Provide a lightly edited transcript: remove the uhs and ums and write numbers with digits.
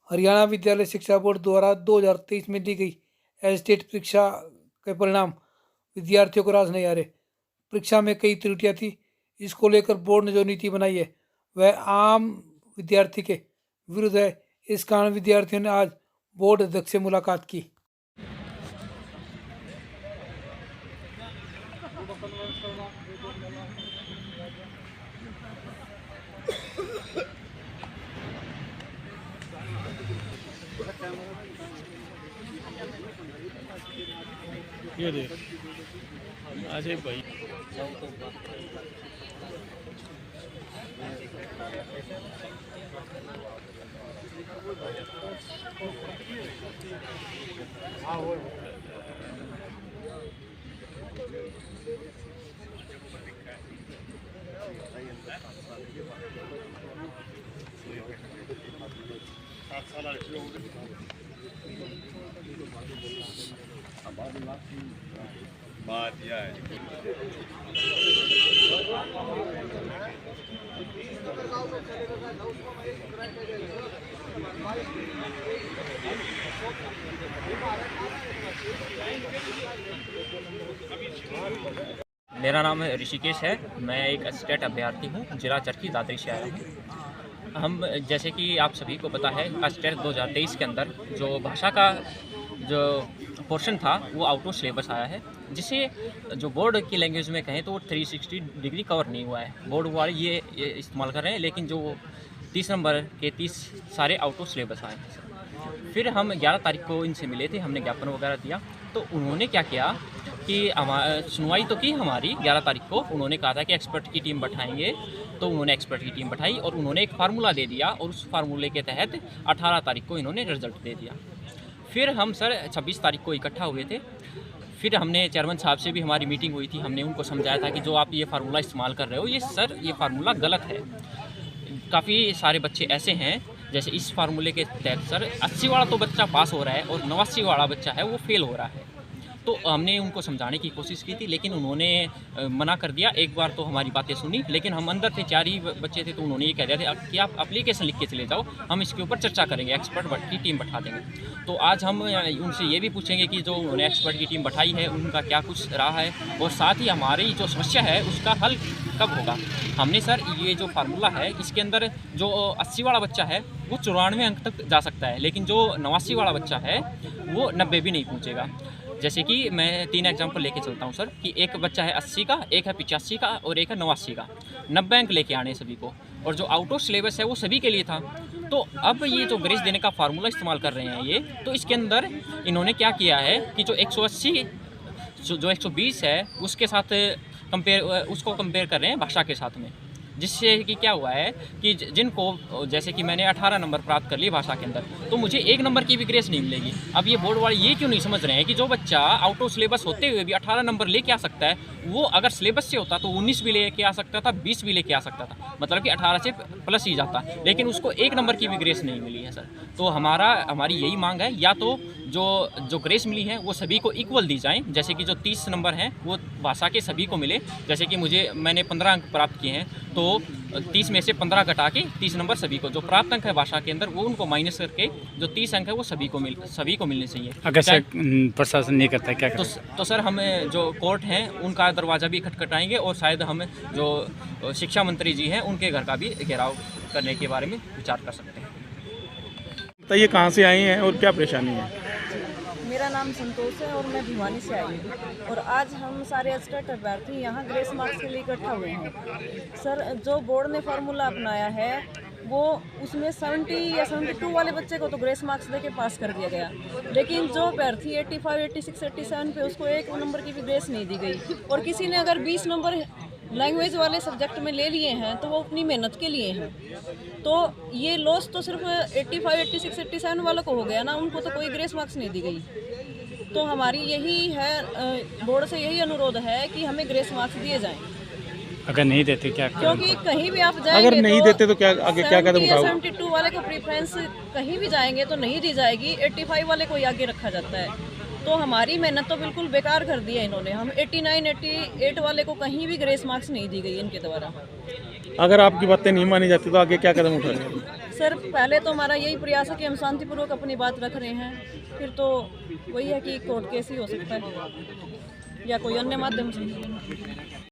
हरियाणा विद्यालय शिक्षा बोर्ड द्वारा 2023 में दी गई एस्टेट परीक्षा के परिणाम विद्यार्थियों को रास नहीं आ रहे। परीक्षा में कई त्रुटियां थी। इसको लेकर बोर्ड ने जो नीति बनाई है वह आम विद्यार्थी के विरुद्ध है। इस कारण विद्यार्थियों ने आज बोर्ड अध्यक्ष से मुलाकात की। ये देख अजय भाई बात यह है मेरा नाम ऋषिकेश है। मैं एक असिस्टेंट अभ्यर्थी हूँ, जिला चरखी दादरी से आया हूँ। हम जैसे कि आप सभी को पता है, असिस्टेंट 2023 के अंदर जो भाषा का जो पोर्शन था वो आउट ऑफ सिलेबस आया है, जिसे जो बोर्ड की लैंग्वेज में कहें तो वो 360 डिग्री कवर नहीं हुआ है। बोर्ड वाले ये इस्तेमाल कर रहे हैं, लेकिन जो 30 नंबर के 30 सारे आउट ऑफ सिलेबस आए हैं। फिर हम 11 तारीख को इनसे मिले थे, हमने ज्ञापन वगैरह दिया। तो उन्होंने क्या किया कि सुनवाई तो की हमारी 11 तारीख को। उन्होंने कहा था कि एक्सपर्ट की टीम बैठाएंगे, तो उन्होंने एक्सपर्ट की टीम बैठाई और उन्होंने एक फार्मूला दे दिया, और उस फार्मूले के तहत 18 तारीख को इन्होंने रिजल्ट दे दिया। फिर हम सर 26 तारीख को इकट्ठा हुए थे। फिर हमने चेयरमैन साहब से भी हमारी मीटिंग हुई थी। हमने उनको समझाया था कि जो आप ये फार्मूला इस्तेमाल कर रहे हो, ये फार्मूला गलत है। काफ़ी सारे बच्चे ऐसे हैं, जैसे इस फार्मूले के तहत सर 80 वाला तो बच्चा पास हो रहा है और 89 वाला बच्चा है वो फेल हो रहा है। तो हमने उनको समझाने की कोशिश की थी, लेकिन उन्होंने मना कर दिया। एक बार तो हमारी बातें सुनी, लेकिन हम अंदर थे, 4 ही बच्चे थे, तो उन्होंने ये कह दिया था कि आप एप्लीकेशन लिख के चले जाओ, हम इसके ऊपर चर्चा करेंगे, एक्सपर्ट की टीम बैठा देंगे। तो आज हम उनसे ये भी पूछेंगे कि जो उन्होंने एक्सपर्ट की टीम बैठाई है उनका क्या कुछ रहा है, और साथ ही हमारी जो समस्या है उसका हल कब होगा। हमने सर ये जो फार्मूला है, इसके अंदर जो 80 वाला बच्चा है वो 94 अंक तक जा सकता है, लेकिन जो 89 वाला बच्चा है वो 90 भी नहीं पहुँचेगा। जैसे कि मैं 3 एग्जांपल लेके चलता हूँ सर, कि एक बच्चा है 80 का, एक है 85 का और एक है 89 का। 90 अंक लेके आने सभी को, और जो आउट ऑफ सिलेबस है वो सभी के लिए था। तो अब ये जो ग्रेस देने का फार्मूला इस्तेमाल कर रहे हैं ये, तो इसके अंदर इन्होंने क्या किया है कि जो 180 जो 120 है उसके साथ उसको कंपेयर कर रहे हैं भाषा के साथ में, जिससे कि क्या हुआ है कि जिनको, जैसे कि मैंने 18 नंबर प्राप्त कर लिए भाषा के अंदर, तो मुझे 1 नंबर की भी ग्रेस नहीं मिलेगी। अब ये बोर्ड वाले ये क्यों नहीं समझ रहे हैं कि जो बच्चा आउट ऑफ सिलेबस होते हुए भी 18 नंबर लेके आ सकता है, वो अगर सिलेबस से होता तो 19 भी लेके आ सकता था, 20 भी लेके आ सकता था, मतलब कि 18 से प्लस ही जाता, लेकिन उसको 1 नंबर की भी ग्रेस नहीं मिली है सर। तो हमारी यही मांग है, या तो जो ग्रेस मिली है वो सभी को इक्वल दी जाए, जैसे कि जो 30 नंबर हैं वो भाषा के सभी को मिले। जैसे कि मैंने 15 अंक प्राप्त किए हैं, तो 30 में से 15 घटा के 30 नंबर सभी को, जो प्राप्त अंक है भाषा के अंदर वो उनको माइनस करके जो 30 अंक है वो सभी को मिलने चाहिए। अगर सर प्रशासन नहीं करता क्या करें? तो सर हमें जो कोर्ट हैं उनका दरवाज़ा भी खटखटाएंगे, और शायद हम जो शिक्षा मंत्री जी हैं उनके घर का भी घेराव करने के बारे में विचार कर सकते हैं। बताइए कहाँ से आए हैं और क्या परेशानी है? मेरा नाम संतोष है और मैं भिवानी से आई हूँ, और आज हम सारे असिस्टेंट अभ्यर्थी यहाँ ग्रेस मार्क्स के लिए इकट्ठा हुए हैं। सर, जो बोर्ड ने फार्मूला अपनाया है वो उसमें 70 या 72 वाले बच्चे को तो ग्रेस मार्क्स देके पास कर दिया गया, लेकिन जो अभ्यर्थी 85, 86, 87 पे उसको 1 नंबर की भी ग्रेस नहीं दी गई। और किसी ने अगर 20 नंबर लैंग्वेज वाले सब्जेक्ट में ले लिए हैं तो वो अपनी मेहनत के लिए हैं। तो ये लॉस तो सिर्फ 85, 86, 87 वालों को हो गया ना, उनको तो कोई ग्रेस मार्क्स नहीं दी गई। तो हमारी यही है, बोर्ड से यही अनुरोध है कि हमें ग्रेस मार्क्स दिए जाएं। अगर नहीं देते क्या करें? क्योंकि कहीं भी आप जाएंगे, अगर नहीं देते तो क्या आगे क्या कदम उठाओगे? 72 वाले को प्रेफरेंस कहीं भी जाएंगे तो नहीं दी जाएगी, 85 वाले को ही आगे रखा जाता है। तो हमारी मेहनत तो बिल्कुल बेकार कर दी है इन्होंने। हम 89, 88 वाले को कहीं भी ग्रेस मार्क्स नहीं दी गई इनके द्वारा। अगर आपकी बातें नहीं मानी जाती तो आगे क्या कदम उठाएंगे? सर पहले तो हमारा यही प्रयास है कि हम शांतिपूर्वक अपनी बात रख रहे हैं, फिर तो वही है कि कोर्ट केस ही हो सकता है या कोई अन्य माध्यम से।